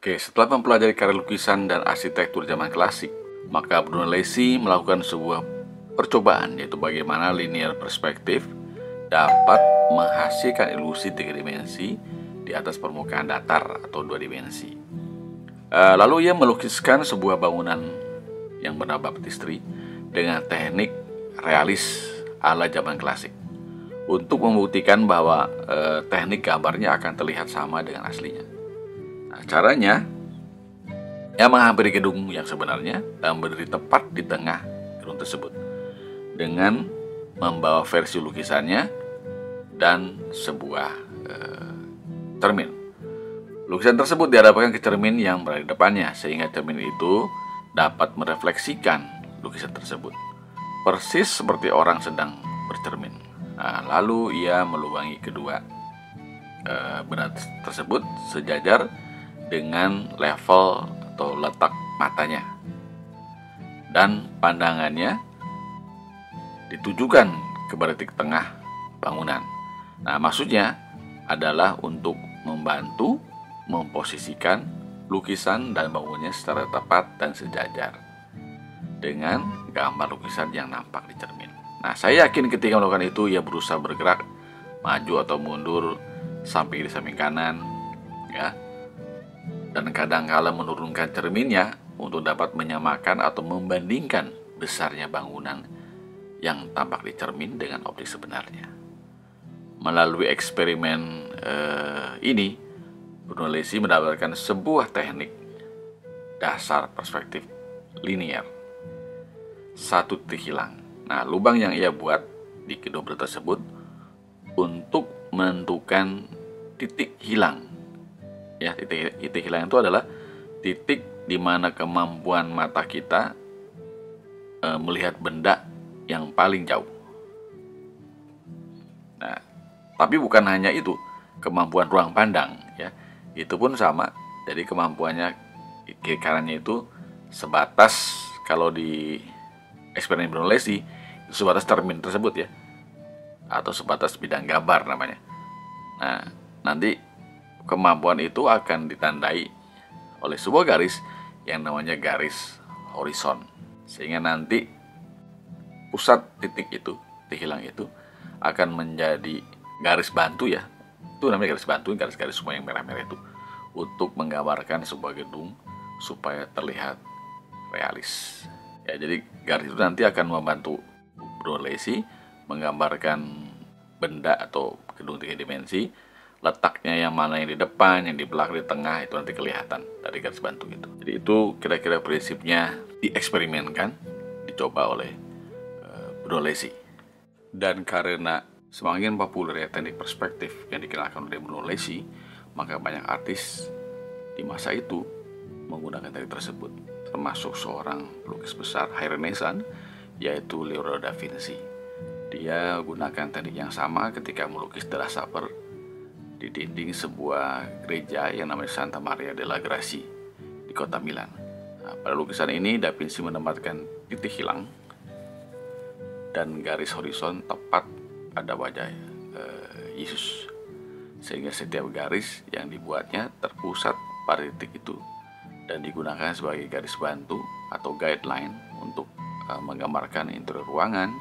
Oke, setelah mempelajari karya lukisan dan arsitektur zaman klasik, maka Brunelleschi melakukan sebuah percobaan, yaitu bagaimana linear perspektif dapat menghasilkan ilusi tiga dimensi di atas permukaan datar atau dua dimensi. Lalu ia melukiskan sebuah bangunan yang bernama baptistery dengan teknik realis ala zaman klasik untuk membuktikan bahwa teknik gambarnya akan terlihat sama dengan aslinya. Nah, caranya, ia menghampiri gedung yang sebenarnya dan berdiri tepat di tengah gedung tersebut dengan membawa versi lukisannya dan sebuah cermin. Lukisan tersebut dihadapkan ke cermin yang berada di depannya, sehingga cermin itu dapat merefleksikan lukisan tersebut, persis seperti orang sedang bercermin. Nah, lalu ia melubangi kedua benda tersebut sejajar dengan level atau letak matanya, dan pandangannya ditujukan kepada titik tengah bangunan. Nah, maksudnya adalah untuk membantu memposisikan lukisan dan bangunannya secara tepat dan sejajar dengan gambar lukisan yang nampak di cermin. Nah, saya yakin ketika melakukan itu, ia berusaha bergerak maju atau mundur sampai di samping kanan, ya, dan kadang-kala menurunkan cerminnya untuk dapat menyamakan atau membandingkan besarnya bangunan yang tampak di cermin dengan objek sebenarnya. Melalui eksperimen ini, Brunelleschi mendapatkan sebuah teknik dasar perspektif linear, satu titik hilang. Nah, lubang yang ia buat di kedua benda tersebut untuk menentukan titik hilang. Ya, titik hilang itu adalah titik di mana kemampuan mata kita melihat benda yang paling jauh. Nah, tapi bukan hanya itu, kemampuan ruang pandang, ya, itu pun sama. Jadi kemampuannya kiri kanannya itu sebatas, kalau di eksperimen Brunelleschi itu sebatas cermin tersebut, ya, atau sebatas bidang gambar namanya. Nah, nanti kemampuan itu akan ditandai oleh sebuah garis yang namanya garis horizon, sehingga nanti pusat titik itu, titik hilang itu akan menjadi garis bantu, ya, itu namanya garis bantu, garis-garis semua yang merah-merah itu, untuk menggambarkan sebuah gedung supaya terlihat realis. Ya, jadi garis itu nanti akan membantu Brunelleschi menggambarkan benda atau gedung tiga dimensi, letaknya yang mana, yang di depan, yang di belakang, di tengah, itu nanti kelihatan dari garis bantu itu. Jadi itu kira-kira prinsipnya dieksperimenkan, dicoba oleh Brunelleschi. Dan karena semakin populer, ya, teknik perspektif yang dikenalkan oleh Brunelleschi, maka banyak artis di masa itu menggunakan teknik tersebut, termasuk seorang pelukis besar High Renaissance, yaitu Leonardo da Vinci. Dia gunakan teknik yang sama ketika melukis The Last Supper di dinding sebuah gereja yang namanya Santa Maria della Grazie di kota Milan. Nah, pada lukisan ini Da Vinci menempatkan titik hilang dan garis horizon tepat pada wajah Yesus, sehingga setiap garis yang dibuatnya terpusat pada titik itu dan digunakan sebagai garis bantu atau guideline untuk menggambarkan interior ruangan,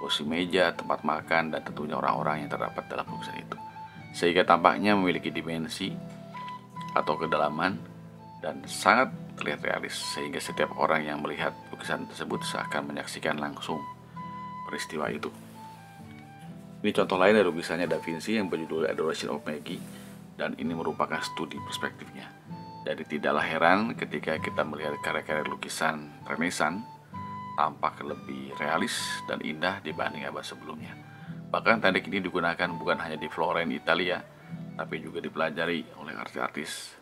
posisi meja, tempat makan, dan tentunya orang-orang yang terdapat dalam lukisan itu, sehingga tampaknya memiliki dimensi atau kedalaman dan sangat terlihat realis, sehingga setiap orang yang melihat lukisan tersebut seakan menyaksikan langsung peristiwa itu. Ini contoh lain dari lukisannya Da Vinci yang berjudul Adoration of Maggie, dan ini merupakan studi perspektifnya. Jadi tidaklah heran ketika kita melihat karya-karya lukisan Renaissance tampak lebih realis dan indah dibanding abad sebelumnya. Bahkan teknik ini digunakan bukan hanya di Florence, Italia, tapi juga dipelajari oleh artis-artis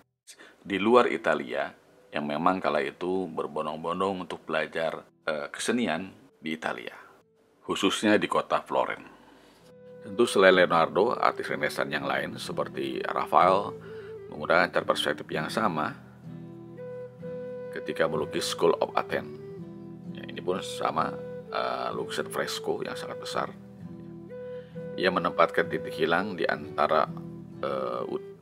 di luar Italia yang memang kala itu berbondong-bondong untuk belajar kesenian di Italia, khususnya di kota Florence. Tentu selain Leonardo, artis Renaissance yang lain seperti Raphael menggunakan cara perspektif yang sama ketika melukis School of Athens. Ya, ini pun sama, lukisan fresko yang sangat besar. Ia menempatkan titik hilang di antara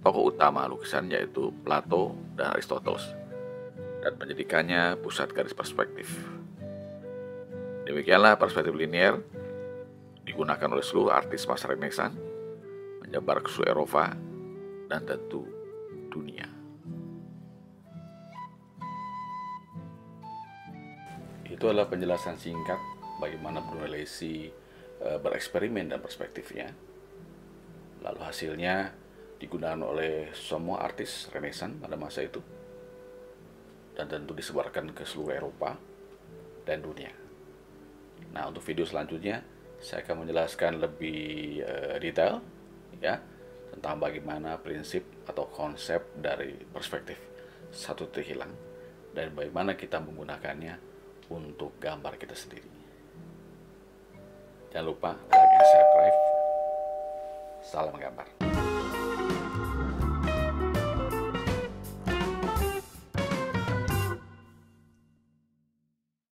tokoh utama lukisan yaitu Plato dan Aristoteles, dan menjadikannya pusat garis perspektif. Demikianlah perspektif linier digunakan oleh seluruh artis masa Renaissance, menyebar ke seluruh Eropa dan tentu dunia. Itu adalah penjelasan singkat bagaimana Brunelleschi bereksperimen dan perspektifnya. Lalu hasilnya digunakan oleh semua artis Renaissance pada masa itu, dan tentu disebarkan ke seluruh Eropa dan dunia. Nah, untuk video selanjutnya saya akan menjelaskan lebih detail ya tentang bagaimana prinsip atau konsep dari perspektif satu titik hilang dan bagaimana kita menggunakannya untuk gambar kita sendiri. Jangan lupa like and subscribe. Salam gambar.